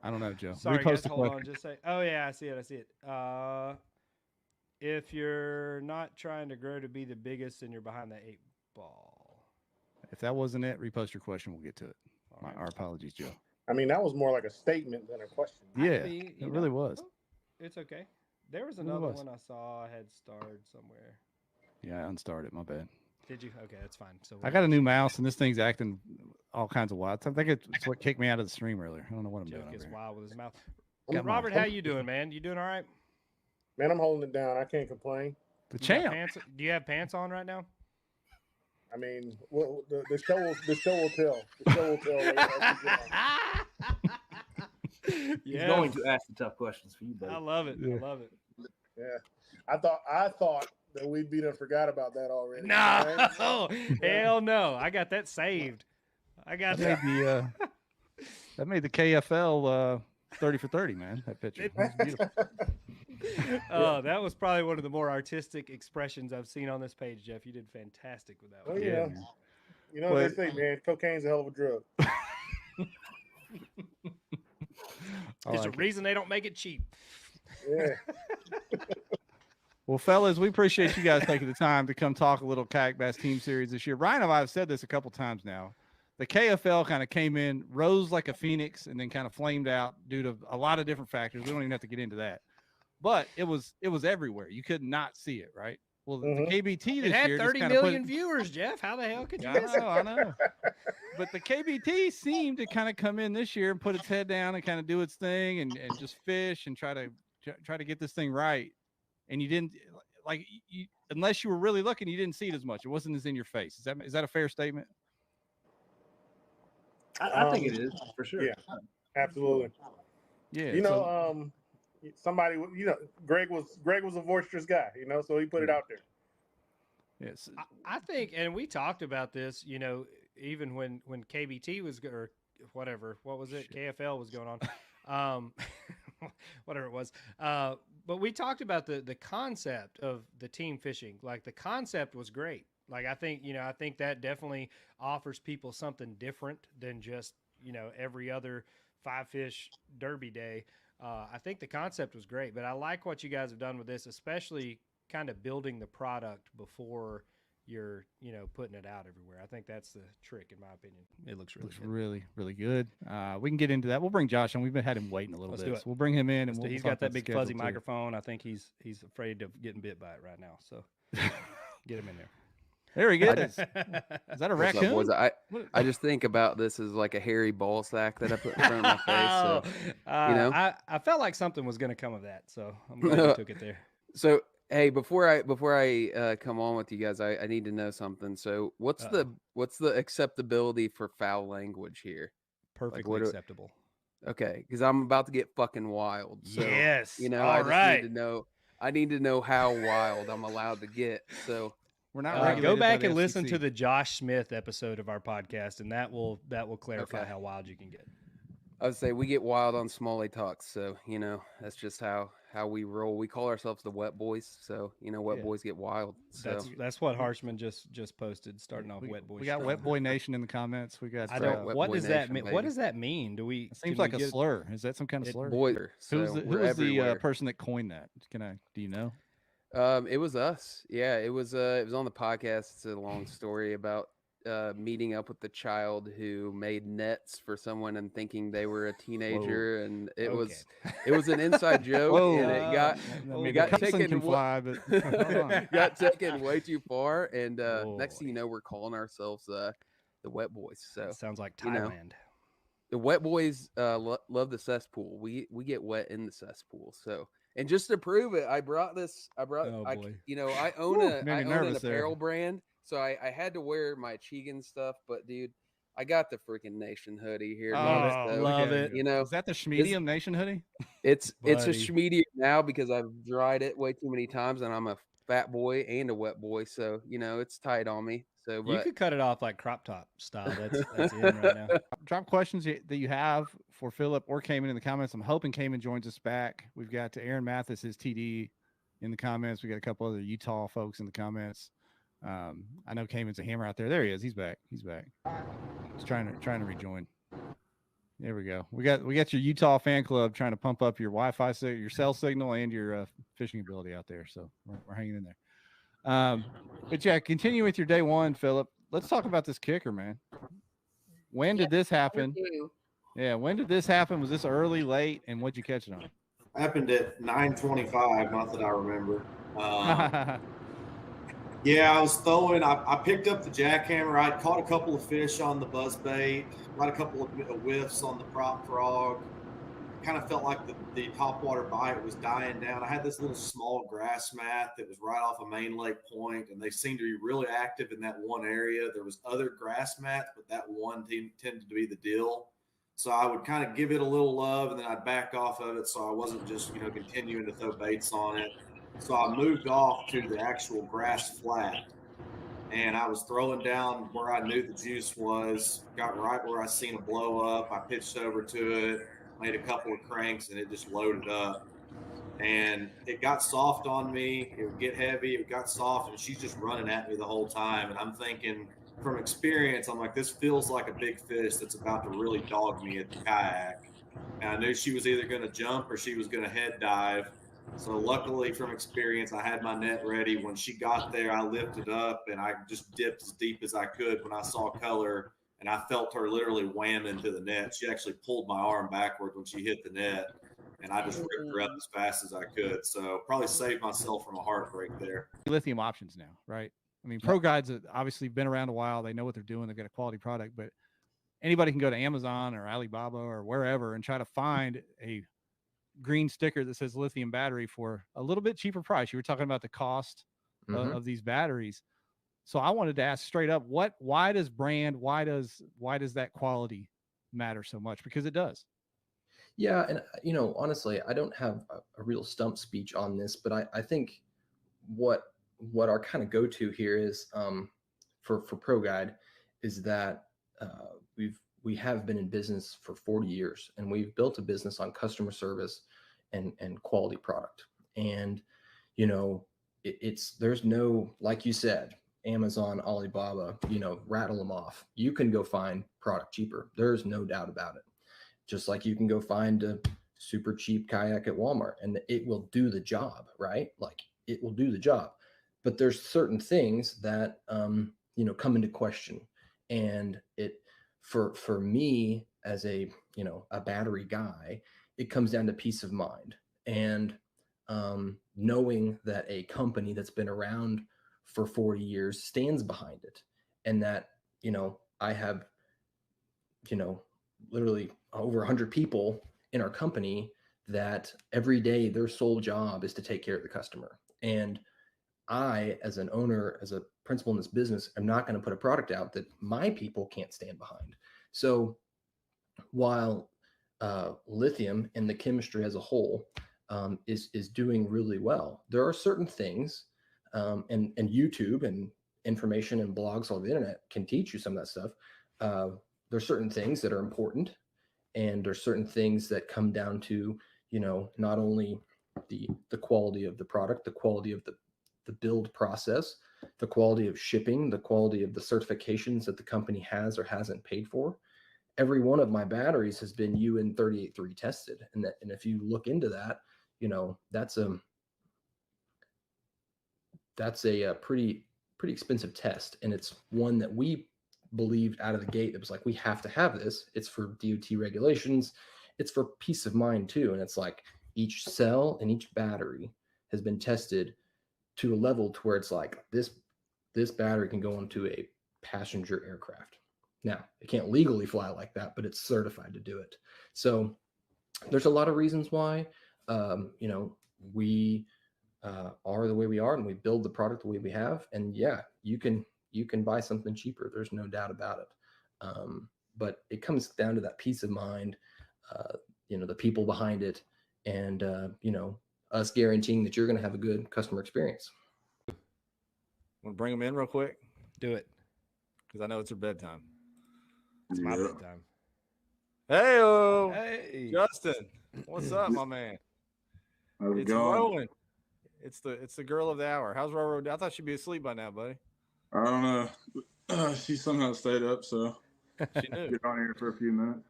I don't know, Joe. Sorry, guys, hold on. Just say, oh yeah, I see it. If you're not trying to grow to be the biggest and you're behind the 8 ball. If that wasn't it, repost your question. We'll get to it. Our apologies, Joe. I mean, that was more like a statement than a question. Yeah, it really was. It's okay. There was another one I saw I had starred somewhere. Yeah, I unstarred it. My bad. Did you? Okay, that's fine. So I got a new mouse, and this thing's acting all kinds of wild. I think it's what kicked me out of the stream earlier. I don't know what I'm doing. Gets wild with his mouth. Robert, how you doing, man? You doing all right? Man, I'm holding it down. I can't complain. The champ. Do you have pants on right now? I mean, the show will tell. The show will tell. He's going to ask the tough questions for you, buddy. I love it. Yeah. I love it. Yeah, I thought that we'd be done forgot about that already. No, right? Hell no. I got that saved. I got that. That made the KFL 30 for 30, man. That picture. That was beautiful. That was probably one of the more artistic expressions I've seen on this page, Jeff. You did fantastic with that one. Oh, yeah. You know what they say, man. Cocaine's a hell of a drug. There's a reason they don't make it cheap. Yeah. Well, fellas, we appreciate you guys taking the time to come talk a little Kayak Bass Team Series this year. Ryan and I have said this a couple times now. The KFL kind of came in, rose like a phoenix, and then kind of flamed out due to a lot of different factors. We don't even have to get into that. But it was everywhere. You could not see it, right? Well, the KBT this year had 30 million viewers, Jeff. How the hell could you? I know. But the KBT seemed to kind of come in this year and put its head down and kind of do its thing and just fish and try to get this thing right. And you didn't unless you were really looking, you didn't see it as much. It wasn't as in your face. Is that a fair statement? I think it is for sure. Yeah, absolutely. Yeah. Somebody, Greg was a boisterous guy, so he put it out there. Yes. I think, and we talked about this, even when KBT was, or whatever, what was it? KFL was going on. Whatever it was. But we talked about the concept of the team fishing. Like, the concept was great. Like, I think that definitely offers people something different than just, every other 5-fish derby day. I think the concept was great, but I like what you guys have done with this, especially kind of building the product before you're putting it out everywhere. I think that's the trick, in my opinion. It looks really Looks good. really, really good. We can get into that. We'll bring Josh on. We've had him waiting a little Let's bit. do it. So we'll bring him in, and He's we'll got talk that about the big schedule, fuzzy too. microphone. I think he's afraid of getting bit by it right now. So get him in there. There he I is. just- Is that a What's up, raccoon? boys? I What- just think about this as like a hairy ball sack that I put in front of my face. So, I felt like something was going to come of that, so I'm glad you took it there. So hey, before I come on with you guys, I need to know something. So what's the acceptability for foul language here? Perfectly acceptable. Okay, because I'm about to get fucking wild. So, Yes. I All just right. need to know. I need to know how wild I'm allowed to get. So we're not Go regulated by back the and listen FCC. to the Josh Smith episode of our podcast, and that will clarify how wild you can get. I would say we get wild on Smalley Talks. So that's just how we roll. We call ourselves the Wet Boys. So wet boys get wild. So That's what Harshman just posted. Starting off Wet Boy. We got strong. Wet Boy Nation in the comments. We got. I don't. Wet What Boy does that Nation, mean? baby. What does that mean? Do we? It seems can we like a get- slur. Is that some kind of slur? boy. Who So was we're the everywhere. person that coined that? Do you know? It was us. Yeah, it was on the podcast. It's a long story about meeting up with the child who made nets for someone and thinking they were a teenager, and it was an inside joke, and it got taken got taken way too far, and next thing you know, we're calling ourselves the Wet Boys. So sounds like Thailand. The Wet Boys love the cesspool. We get wet in the cesspool. So, and just to prove it, I own Made me an nervous there. apparel brand, so I had to wear my Chegan stuff. But dude, I got the freaking Nation hoodie here. man. So, love it. Is that the Schmedium Nation hoodie? It's a Buddy. Schmedium now because I've dried it way too many times, and I'm a fat boy and a wet boy, so it's tight on me. So, You but could cut it off like crop top style. That's in right now. Drop questions that you have for Philip or Cayman in the comments. I'm hoping Cayman joins us back. We've got Aaron Mathis, his TD, in the comments. We got a couple other Utah folks in the comments. I know Cayman's a hammer out there. There he is. He's back. He's trying to rejoin. There we go. We got your Utah fan club trying to pump up your Wi-Fi, your cell signal, and your fishing ability out there. So we're hanging in there. But yeah, continue with your day one, Philip. Let's talk about this kicker, man. When did this happen? Yeah, when did this happen? Was this early, late, and what'd you catch it on? Happened at 9:25, not that I remember. Yeah, I was throwing. I picked up the jackhammer. I caught a couple of fish on the buzzbait, got a couple of whiffs on the prop frog. Kind of felt like the topwater bite was dying down. I had this little small grass mat that was right off a main lake point, and they seemed to be really active in that one area. There was other grass mats, but that one tended to be the deal. So I would kind of give it a little love, and then I'd back off of it so I wasn't just continuing to throw baits on it. So I moved off to the actual grass flat, and I was throwing down where I knew the juice was, got right where I seen a blow up. I pitched over to it, made a couple of cranks, and it just loaded up. And it got soft on me. It would get heavy. It got soft, and she's just running at me the whole time. And I'm thinking, from experience, I'm like, this feels like a big fish that's about to really dog me at the kayak. And I knew she was either going to jump or she was going to head dive. So luckily, from experience, I had my net ready. When she got there, I lifted up, and I just dipped as deep as I could when I saw color. And I felt her literally wham into the net. She actually pulled my arm backward when she hit the net, and I just ripped her up as fast as I could. So probably saved myself from a heartbreak there. Lithium options now, right? I mean, pro guides have obviously been around a while. They know what they're doing. They've got a quality product, but anybody can go to Amazon or Alibaba or wherever and try to find a green sticker that says lithium battery for a little bit cheaper price. You were talking about the cost of these batteries. So I wanted to ask straight up, why does that quality matter so much? Because it does. Yeah. And, honestly, I don't have a real stump speech on this, but I think what our kind of go-to here is for Pro Guide is that we have been in business for 40 years, and we've built a business on customer service and quality product. And, there's no, like you said, Amazon, Alibaba, rattle them off. You can go find product cheaper. There's no doubt about it. Just like you can go find a super cheap kayak at Walmart, and it will do the job, right? Like, it will do the job. but there's certain things that, you know, come into question. And it, for me as a, you know, a battery guy, it comes down to peace of mind. And knowing that a company that's been around for 40 years stands behind it, and that, you know, I have, you know, literally over 100 people in our company that every day their sole job is to take care of the customer. And I, as an owner, as a principal in this business, am not going to put a product out that my people can't stand behind. So while lithium and the chemistry as a whole is doing really well, there are certain things, and YouTube and information and blogs on the internet can teach you some of that stuff. There's certain things that are important, and there's certain things that come down to, you know, not only the quality of the product, the quality of the build process, the quality of shipping, the quality of the certifications that the company has or hasn't paid for. Every one of my batteries has been UN 38.3 tested. And if you look into that, you know, that's a pretty expensive test. And it's one that we believed out of the gate. It was like, we have to have this. It's for DOT regulations. It's for peace of mind too. And it's like each cell and each battery has been tested to a level to where it's like this battery can go into a passenger aircraft. Now, it can't legally fly like that, but it's certified to do it. So there's a lot of reasons why, you know, we are the way we are, and we build the product the way we have. And yeah, you can buy something cheaper. There's no doubt about it. But it comes down to that peace of mind, you know, the people behind it, and, you know, us guaranteeing that you're going to have a good customer experience. Want to bring them in real quick? Do it. Because I know it's her bedtime. It's my bedtime. Hey, Justin. What's up, my man? How's it It's going? Rowan. It's the girl of the hour. How's Roro? I thought she'd be asleep by now, buddy. I don't know. She somehow stayed up, so She knew. get on here for a few minutes.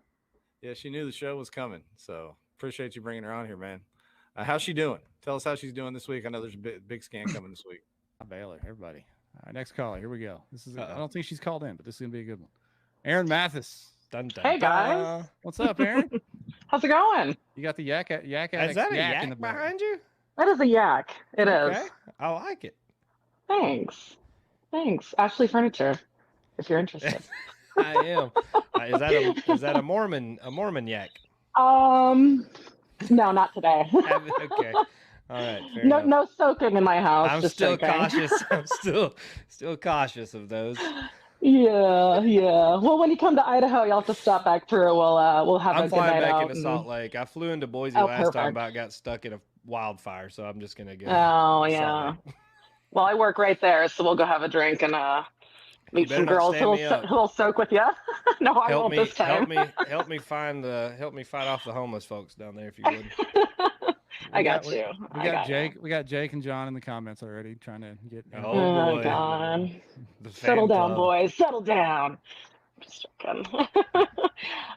Yeah, she knew the show was coming. So appreciate you bringing her on here, man. How's she doing? Tell us how she's doing this week. I know there's a big scan coming this week. Baylor, everybody. All right, next caller. Here we go. This is. I don't think she's called in, but this is gonna be a good one. Aaron Mathis. Dun, dun, Hey, guys. dun. What's up, Aaron? How's it going? You got the yak Is that a yak in the back. behind you? That is a yak. It is. Okay. I like it. Thanks. Ashley Furniture, if you're interested. I am. Is that a Mormon yak? No, not today. Okay. All right. Fair No, enough. no soaking in my house. I'm just still joking. cautious. I'm still cautious of those. Yeah. Well, when you come to Idaho, you'll have to stop back through. We'll have a I'm good flying night back out into Salt Lake. I flew into Boise Oh, last time, perfect. but got stuck in a wildfire, so I'm just gonna go. Oh, to Salt yeah. Lake. Well, I work right there, so we'll go have a drink and meet better some not girls stand me up. who'll soak with you. No, I won't this time. help me fight off the homeless folks down there if you would. I got you. We I got got Jake. We got Jake and John in the comments already trying to get. Oh, God. The Settle fan down, club. boys. Settle down. Just joking.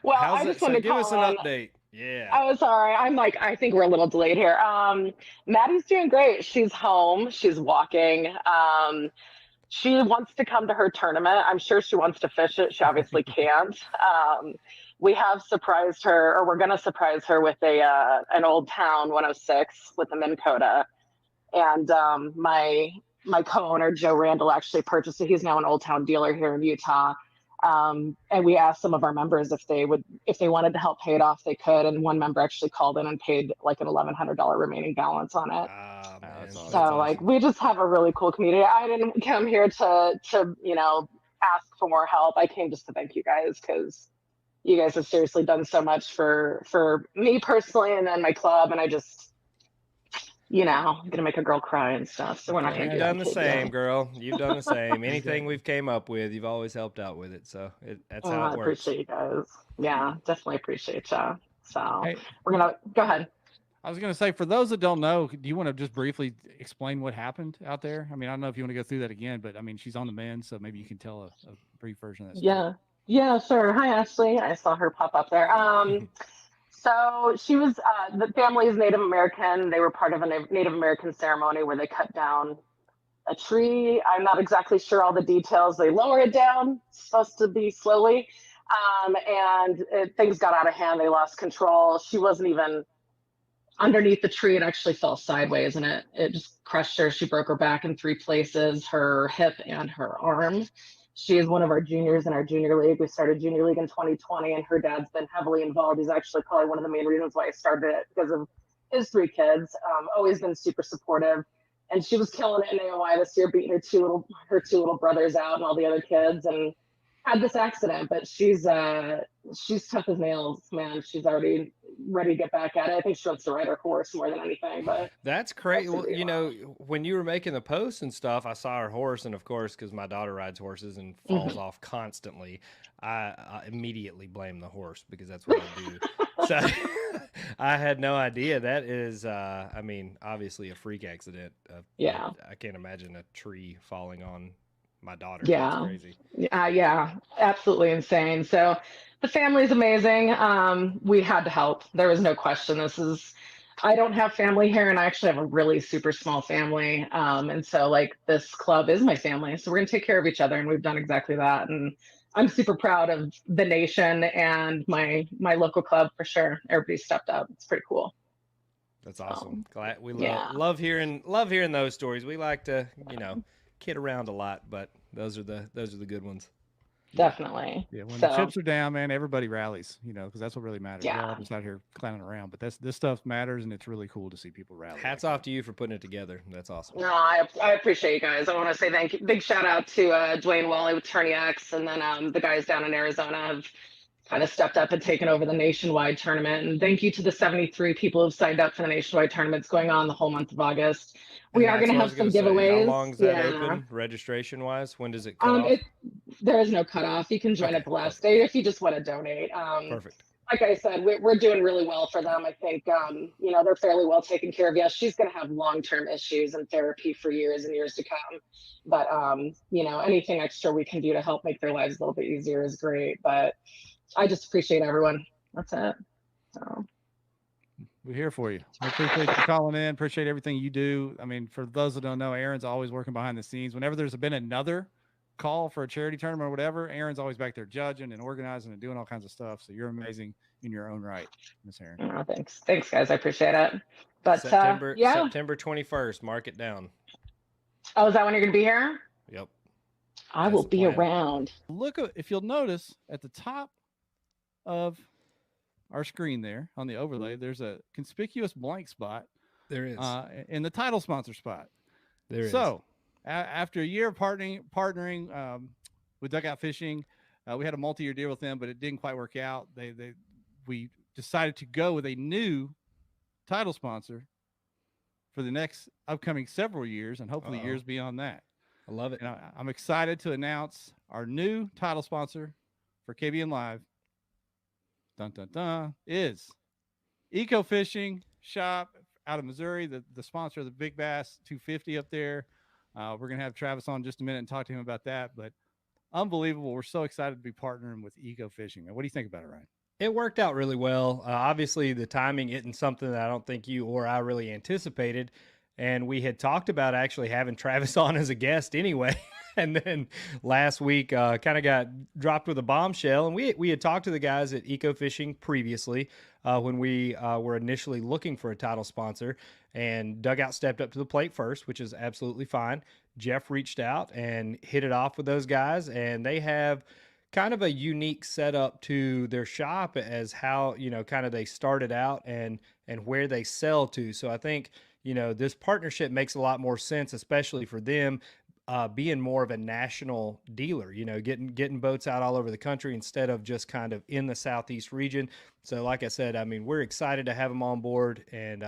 Well, How's I it? just So wanted to give us an call in. update. Yeah. Oh, sorry. I think we're a little delayed here. Maddie's doing great. She's home. She's walking. She wants to come to her tournament. I'm sure she wants to fish it. She obviously can't. We have surprised her, or we're going to surprise her with an Old Town 106 with a Minn Kota. And my co-owner, Joe Randall, actually purchased it. He's now an Old Town dealer here in Utah. And we asked some of our members if they wanted to help pay it off, they could. And one member actually called in and paid like an $1,100 remaining balance on it. So like, we just have a really cool community. I didn't come here to ask for more help. I came just to thank you guys, because you guys have seriously done so much for me personally, and then my club. And I just, I'm gonna make a girl cry and stuff. So we're not gonna You've do done that the to same, you. girl. You've done the same. Anything we've came up with, you've always helped out with it. So that's Oh, how I it works. appreciate you guys. Yeah, definitely appreciate you. So Hey. we're gonna go ahead. I was going to say, for those that don't know, do you want to just briefly explain what happened out there? I mean, I don't know if you want to go through that again, but I mean, she's on the mend, so maybe you can tell a brief version of that. Yeah, sure. Hi, Ashley. I saw her pop up there. So she was, the family is Native American. They were part of a Native American ceremony where they cut down a tree. I'm not exactly sure all the details. They lower it down, it's supposed to be slowly. Things got out of hand. They lost control. She wasn't even underneath the tree. It actually fell sideways and it just crushed her. She broke her back in 3 places, her hip and her arm. She is one of our juniors in our junior league. We started junior league in 2020, and her dad's been heavily involved. He's actually probably one of the main reasons why I started it, because of his 3 kids. Always been super supportive. And she was killing it in AOI this year, beating her two little brothers out and all the other kids, and had this accident. But she's tough as nails, man. She's already ready to get back at it. I think she wants to ride her horse more than anything. But that's crazy. Well, you know, when you were making the posts and stuff, I saw her horse, and of course, because my daughter rides horses and falls off constantly, I immediately blame the horse because that's what I do. So I had no idea. That is, I mean, obviously a freak accident. Yeah. I can't imagine a tree falling on my daughter. Yeah. That's crazy. Yeah, absolutely insane. So the family's amazing. We had to help. There was no question. I don't have family here, and I actually have a really super small family. And so like this club is my family. So we're going to take care of each other, and we've done exactly that. And I'm super proud of the nation and my local club for sure. Everybody stepped up. It's pretty cool. That's awesome. Glad we yeah. love hearing those stories. We like to, kid around a lot, but those are the good ones. Definitely. Yeah, when the chips are down, man, everybody rallies, because that's what really matters. Yeah. We're all just out here clowning around, but this stuff matters, and it's really cool to see people rally. Hats off to you for putting it together. That's awesome. No, I appreciate you guys. I want to say thank you. Big shout out to Dwayne Wally with Tourney X, and then the guys down in Arizona have kind of stepped up and taken over the nationwide tournament. And thank you to the 73 people who've signed up for the nationwide tournament. It's going on the whole month of August. We are going to have some giveaways. How long is that open, registration wise? When does it cut off? There is no cutoff. You can join at the last day if you just want to donate. Perfect. Like I said, we're doing really well for them. I think, they're fairly well taken care of. Yes, she's going to have long-term issues and therapy for years and years to come. But, anything extra we can do to help make their lives a little bit easier is great. But I just appreciate everyone. That's it. So. We're here for you. I appreciate you calling in. Appreciate everything you do. I mean, for those that don't know, Aaron's always working behind the scenes. Whenever there's been another call for a charity tournament or whatever, Aaron's always back there judging and organizing and doing all kinds of stuff. So you're amazing in your own right, Miss Aaron. Oh, thanks, guys. I appreciate it. But September 21st. Mark it down. Oh, is that when you're going to be here? Yep. I will be around. Look, if you'll notice at the top of our screen there on the overlay, there's a conspicuous blank spot. There is. In the title sponsor spot. There is. So after a year of partnering with Dugout Fishing, we had a multi-year deal with them, but it didn't quite work out. We decided to go with a new title sponsor for the next upcoming several years, and hopefully years beyond that. I love it. And I'm excited to announce our new title sponsor for KBN Live. Dun, dun, dun, is Eco Fishing Shop out of Missouri, the sponsor of the Big Bass 250 up there. We're going to have Travis on just a minute and talk to him about that, but unbelievable. We're so excited to be partnering with Eco Fishing. What do you think about it, Ryan? It worked out really well. Obviously, the timing isn't something that I don't think you or I really anticipated. And we had talked about actually having Travis on as a guest anyway. And then last week kind of got dropped with a bombshell. And we had talked to the guys at Eco Fishing previously when we were initially looking for a title sponsor. And Dugout stepped up to the plate first, which is absolutely fine. Jeff reached out and hit it off with those guys. And they have kind of a unique setup to their shop as how, kind of they started out and where they sell to. So I think, this partnership makes a lot more sense, especially for them being more of a national dealer, getting boats out all over the country instead of just kind of in the Southeast region. So like I said, I mean, we're excited to have them on board, and,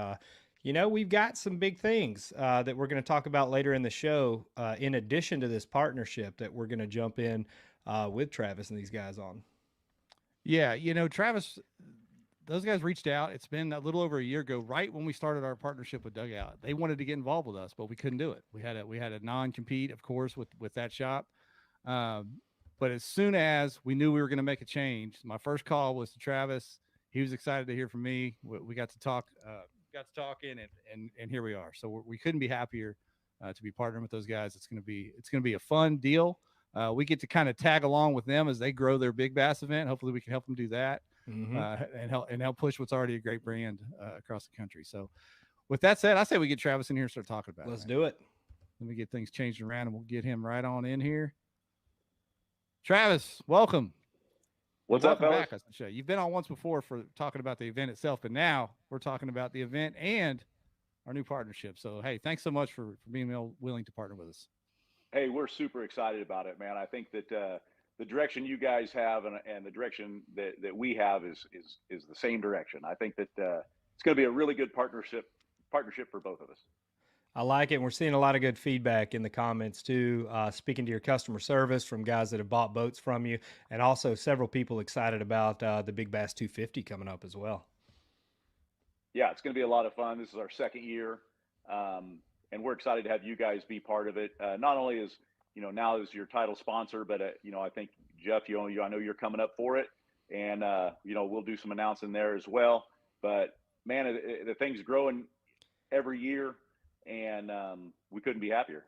we've got some big things that we're going to talk about later in the show, in addition to this partnership that we're going to jump in with Travis and these guys on. Yeah. Travis, those guys reached out. It's been a little over a year ago, right when we started our partnership with Dugout. They wanted to get involved with us, but we couldn't do it. We had a non-compete, of course, with that shop. But as soon as we knew we were going to make a change, my first call was to Travis. He was excited to hear from me. We got to talking, and here we are. So we couldn't be happier to be partnering with those guys. It's going to be a fun deal. We get to kind of tag along with them as they grow their big bass event. Hopefully we can help them do that and help push what's already a great brand across the country. So with that said, I say we get Travis in here and start talking about Let's it. do it. Let me get things changed around and we'll get him right on in here. Travis, welcome. What's up, fellas? Back, I should say. You've been on once before for talking about the event itself, but now we're talking about the event and our new partnership. So, hey, thanks so much for being willing to partner with us. Hey, we're super excited about it, man. I think that the direction you guys have and the direction that we have is the same direction. I think that it's going to be a really good partnership for both of us. I like it. And we're seeing a lot of good feedback in the comments too. Speaking to your customer service from guys that have bought boats from you, and also several people excited about the Big Bass 250 coming up as well. Yeah, it's going to be a lot of fun. This is our second year, and we're excited to have you guys be part of it. Not only as now as your title sponsor, but I think Jeff, I know you're coming up for it, and we'll do some announcing there as well. But man, the thing's growing every year. And we couldn't be happier.